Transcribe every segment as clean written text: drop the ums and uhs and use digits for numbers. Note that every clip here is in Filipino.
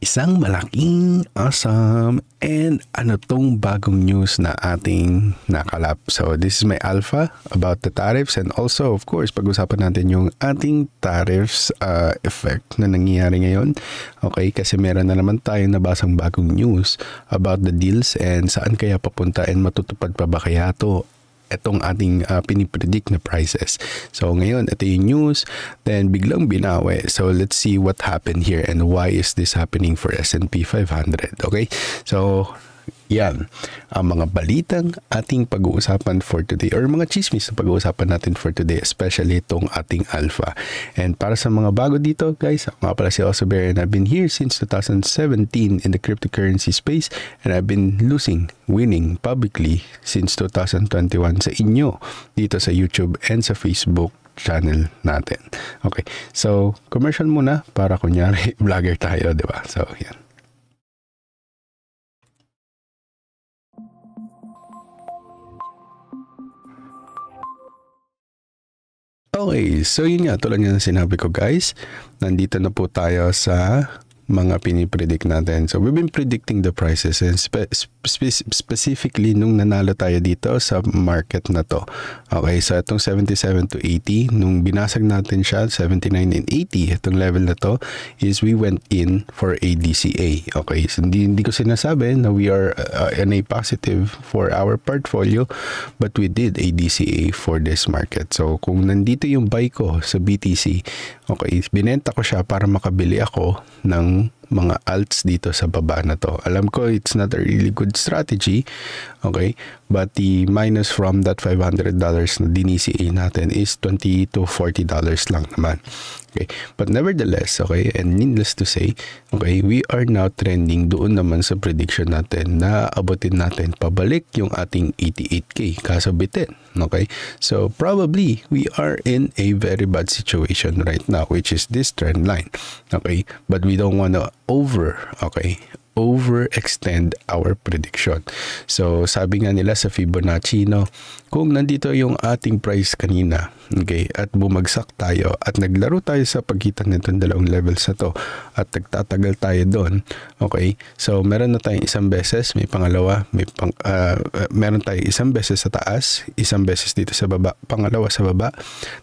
Isang malaking awesome and ano tong bagong news na ating nakalap. So this is my alpha about the tariffs, and also of course pag-usapan natin yung ating tariffs effect na nangyayari ngayon. Okay, kasi meron na naman tayong nabasang bagong news about the deals and saan kaya papunta and matutupad pa ba kaya to itong ating pinipredict na prices. So ngayon, ito yung news, then biglang binawi. So let's see what happened here and why is this happening for S&P 500. Okay? So yan, ang mga balitang ating pag-uusapan for today or mga chismis na pag-uusapan natin for today, especially itong ating alpha. And para sa mga bago dito, guys, ako nga pala si Osaber and I've been here since 2017 in the cryptocurrency space and I've been winning publicly since 2021 sa inyo dito sa YouTube and sa Facebook channel natin. Okay, so commercial muna para kunyari vlogger tayo, di ba? So yan. Okay, so yun nga, tulad nga na sinabi ko guys, nandito na po tayo sa mga pinipredict natin. So we've been predicting the prices and specifically nung nanalo tayo dito sa market na to. Okay, so itong 77 to 80, nung binasag natin siya, 79 and 80, itong level na to is we went in for a DCA. Okay, so hindi ko sinasabi na we are in a positive for our portfolio, but we did a DCA for this market. So kung nandito yung buy ko sa BTC, okay, binenta ko siya para makabili ako ng mga alts dito sa baba na to. Alam ko it's not a really good strategy, okay, but the minus from that $500 na DCA natin is $20 to $40 lang naman. Okay, but nevertheless, okay, and needless to say, okay, we are now trending doon naman sa prediction natin na abutin natin pabalik yung ating 88k kasabitin. Okay, so probably we are in a very bad situation right now, which is this trend line. Okay, but we don't want to overextend our prediction. So sabi nga nila sa Fibonacci, no, kung nandito yung ating price kanina, okay, at bumagsak tayo at naglaro tayo sa pagitan nitong dalawang levels na to at nagtatagal tayo doon, okay, so meron na tayong isang beses, may pangalawa, meron tayong isang beses sa taas, isang beses dito sa baba, pangalawa sa baba.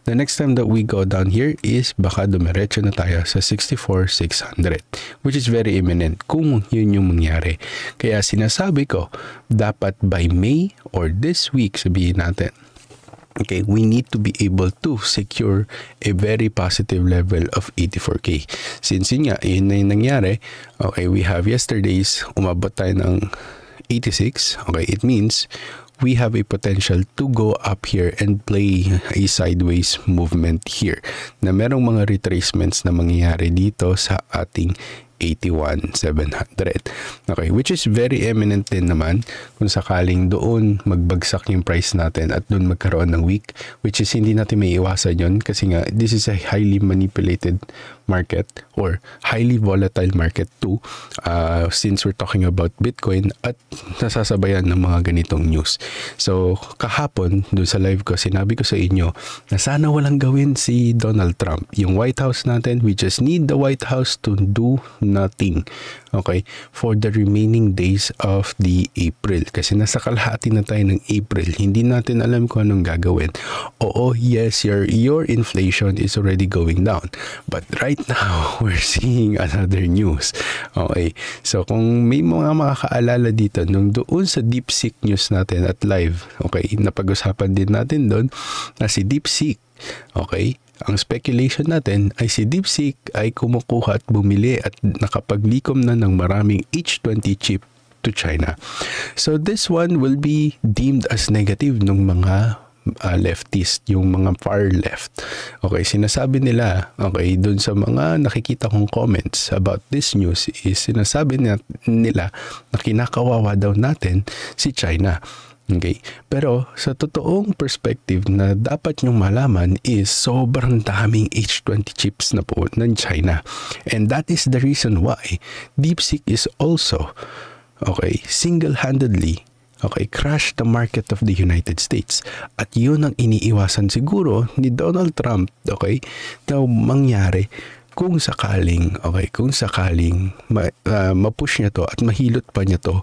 The next time that we go down here is baka dumiretso na tayo sa 64,600, which is very imminent kung yun yung mangyari. Kaya sinasabi ko, dapat by May or this week, sabihin natin, okay, we need to be able to secure a very positive level of 84k. Since yun nga, yun na yung nangyari, okay, we have yesterday's, umabot tayo ng 86, okay, it means we have a potential to go up here and play a sideways movement here na merong mga retracements na mangyayari dito sa ating 81,700. Okay, which is very eminent din naman kung sakaling doon magbagsak yung price natin at doon magkaroon ng week, which is hindi natin may iwasan yun kasi nga this is a highly manipulated market or highly volatile market too, since we're talking about Bitcoin at nasasabayan ng mga ganitong news. So kahapon doon sa live ko, sinabi ko sa inyo na sana walang gawin si Donald Trump. Yung White House natin, we just need the White House to do nothing, okay, for the remaining days of the April. Kasi nasa kalahati na tayo ng April. Hindi natin alam kung anong gagawin. Oo, yes, your inflation is already going down. But right now, we're seeing another news. Okay, so kung may mga makakaalala dito, nung doon sa DeepSeek news natin at live, okay, napag-usapan din natin doon na si DeepSeek, okay, ang speculation natin ay si DeepSeek ay kumukuha at bumili at nakapaglikom na ng maraming H20 chip to China. So this one will be deemed as negative ng mga leftist, yung mga far left. Okay, sinasabi nila, okay, dun sa mga nakikita kong comments about this news is sinasabi nila na kinakawawa daw natin si China. Okay, pero sa totoong perspective na dapat nyong malaman is sobrang daming H20 chips na po ng China. And that is the reason why DeepSeek is also, okay, single-handedly, okay, crash the market of the United States. At yun ang iniiwasan siguro ni Donald Trump, okay, na mangyari kung sakaling, ma-push niya to at mahilot pa niya to,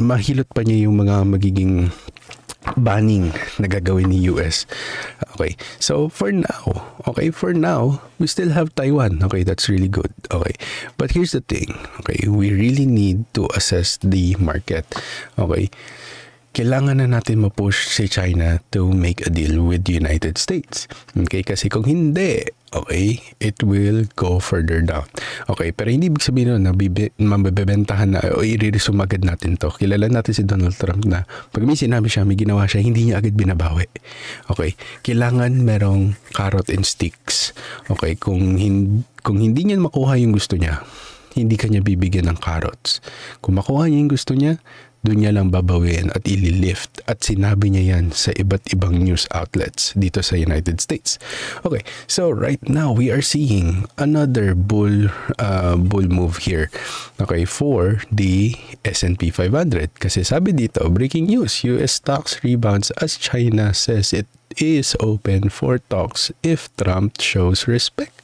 mahilot pa niya yung mga magiging banning na gagawin ni US. Okay, so for now, we still have Taiwan. Okay, that's really good. Okay, but here's the thing. Okay, we really need to assess the market. Okay, kailangan na natin ma-push si China to make a deal with the United States. Okay, kasi kung hindi, okay, it will go further down. Okay, pero hindi ibig sabihin nun na mabibentahan na o i-resume agad natin to. Kilala natin si Donald Trump na pag may sinabi siya, may ginawa siya, hindi niya agad binabawi. Okay, kailangan merong carrot and sticks. Okay, kung hindi niya makuha yung gusto niya, hindi kanya bibigyan ng carrots. Kung makuha niya yung gusto niya, doon niya lang babawiin at ililift, at sinabi niya yan sa iba't ibang news outlets dito sa United States. Okay, so right now we are seeing another bull move here. Okay, for the S&P 500 kasi sabi dito, breaking news, US stocks rebounds as China says it is open for talks if Trump shows respect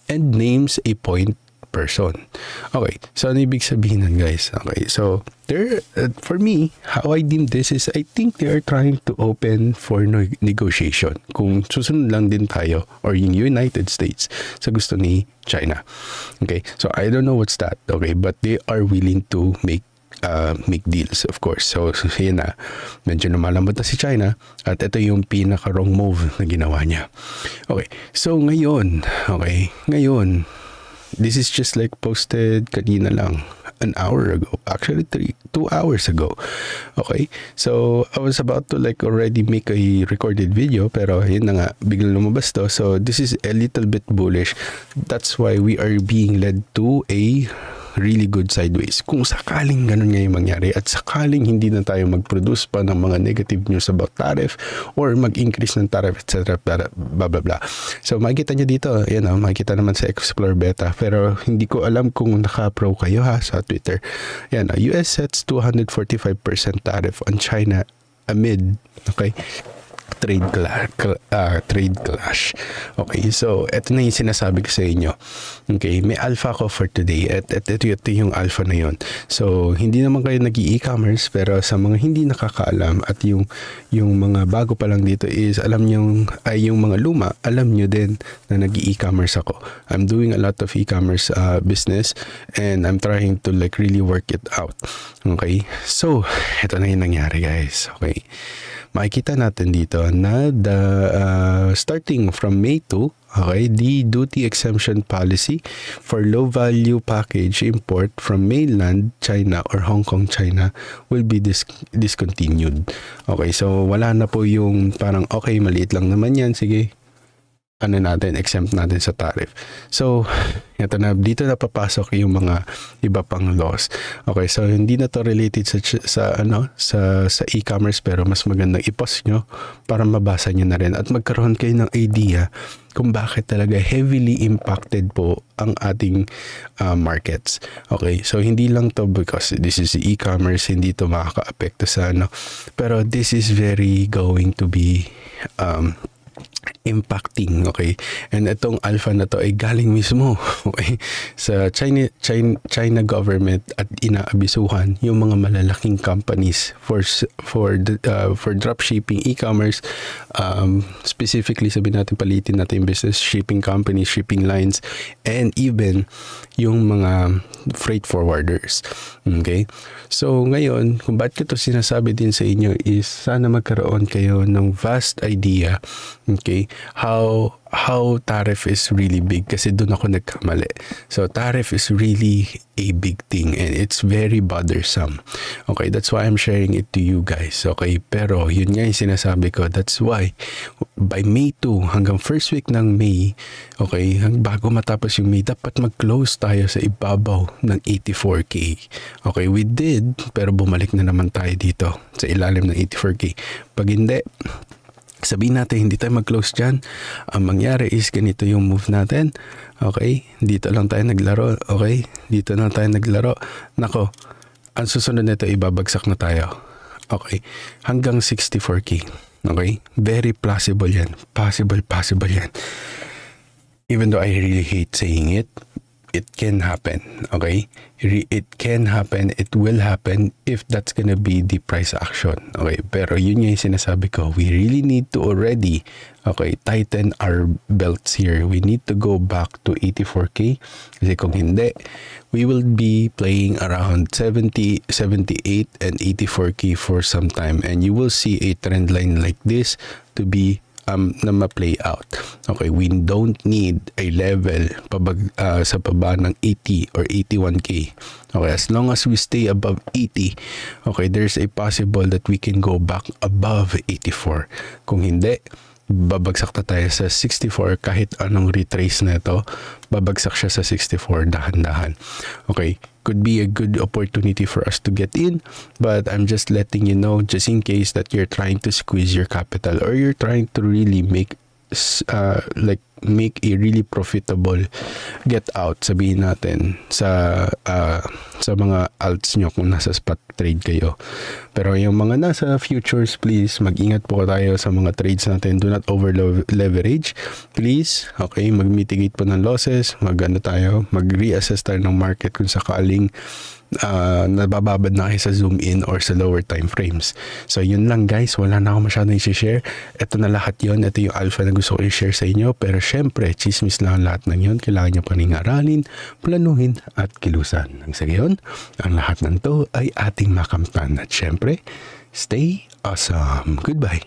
and names a point person. Okay, so ano ibig sabihin nun, guys? Okay, so for me, how I deem this is, I think they are trying to open for negotiation. Kung susunod lang din tayo or yung United States sa gusto ni China. Okay, so I don't know what's that. Okay, but they are willing to make deals, of course. So yun na, medyo lumalambot na si China at ito yung pinaka-wrong move na ginawa niya. Okay, so ngayon, this is just like posted kanina lang, an hour ago. Actually, 2 hours ago. Okay? So, I was about to like already make a recorded video, pero yun na nga, biglang lumabas to. So, this is a little bit bullish. That's why we are being led to a really good sideways. Kung sakaling ganun nga yung mangyari at sakaling hindi na tayo mag-produce pa ng mga negative news about tariff or mag-increase ng tariff, etc. blah blah blah. So makikita nyo dito, yan o, makikita naman sa Explore Beta, pero hindi ko alam kung naka-pro kayo ha sa Twitter. Yan o, US sets 245% tariff on China amid, okay, trade clash. Okay, so eto na yung sinasabi ko sa inyo. Okay, may alpha ko for today at ito yung alpha na yon. So hindi naman kayo nag-e-commerce, pero sa mga hindi nakakaalam at yung mga bago pa lang dito is alam nyo, yung mga luma, alam nyo din na nag-e-commerce ako. I'm doing a lot of e-commerce business and I'm trying to like really work it out. Okay, so eto na yung nangyari, guys. Okay, makikita natin dito na starting from May 2, okay, the duty exemption policy for low value package import from mainland China or Hong Kong, China will be discontinued. Okay, so wala na po yung parang okay, maliit lang naman yan, sige, ano natin, exempt natin sa tariff. So, ito na, dito na papasok yung mga iba pang laws. Okay, so hindi na to related sa e-commerce, pero mas magandang i-post nyo para mabasa nyo na rin at magkaroon kayo ng idea kung bakit talaga heavily impacted po ang ating markets. Okay, so hindi lang to because this is e-commerce, hindi to makaka-apekto sa pero this is very going to be impacting, okay? And itong alpha na to ay galing mismo, okay, sa China government at inaabisuhan yung mga malalaking companies for dropshipping, e-commerce, specifically sabihin natin, palitin natin yung business, shipping companies, shipping lines, and even yung mga freight forwarders. Okay? So ngayon, kung bakit ko to sinasabi din sa inyo is sana magkaroon kayo ng vast idea, okay, how tariff is really big, kasi doon ako nagkamali. So tariff is really a big thing and it's very bothersome. Okay, that's why I'm sharing it to you guys. Okay, pero yun nga yung sinasabi ko, that's why by May 2 hanggang first week ng May, okay, bago matapos yung May, dapat mag-close tayo sa ibabaw ng 84K. Okay, we did, pero bumalik na naman tayo dito sa ilalim ng 84K. Pag hindi, sabihin natin hindi tayo mag-close dyan, ang mangyari is ganito yung move natin. Okay, dito lang tayo naglaro. Okay, dito lang tayo naglaro. Nako, ang susunod nito ibabagsak na tayo. Okay, hanggang 64K. Okay, very possible yan. Possible yan. even though I really hate saying it, it can happen, okay? It can happen, it will happen if that's gonna be the price action, okay? Pero yun yung sinasabi ko, we really need to already, okay, tighten our belts here. We need to go back to 84K kasi kung hindi, we will be playing around 70, 78, and 84K for some time, and you will see a trend line like this to be na ma-play out. Okay, we don't need a level sa baba ng 80 or 81K. Okay, as long as we stay above 80, okay, there's a possible that we can go back above 84. Kung hindi, babagsak na tayo sa 64 kahit anong retrace na ito, babagsak siya sa 64 dahan-dahan. Okay, could be a good opportunity for us to get in, but I'm just letting you know just in case that you're trying to squeeze your capital or you're trying to really make a really profitable get out, sabihin natin sa mga alts nyo kung nasa spot trade kayo. Pero yung mga nasa futures, please mag-ingat po tayo sa mga trades natin. Do not over leverage, please. Okay, mag-mitigate po ng losses, mag-reassess tayo ng market kung sakaling nabababad na kayo sa zoom in or sa lower time frames. So yun lang guys, wala na ako masyadong i-share. Ito na lahat yon, ito yung alpha na gusto ko i-share sa inyo. Pero syempre, chismis lang lahat ng yun. Kailangan nyo pa rin aralin, planuhin at kilusan. Ang sa gayon, ang lahat ng to ay ating makamtan. At syempre, stay awesome. Goodbye.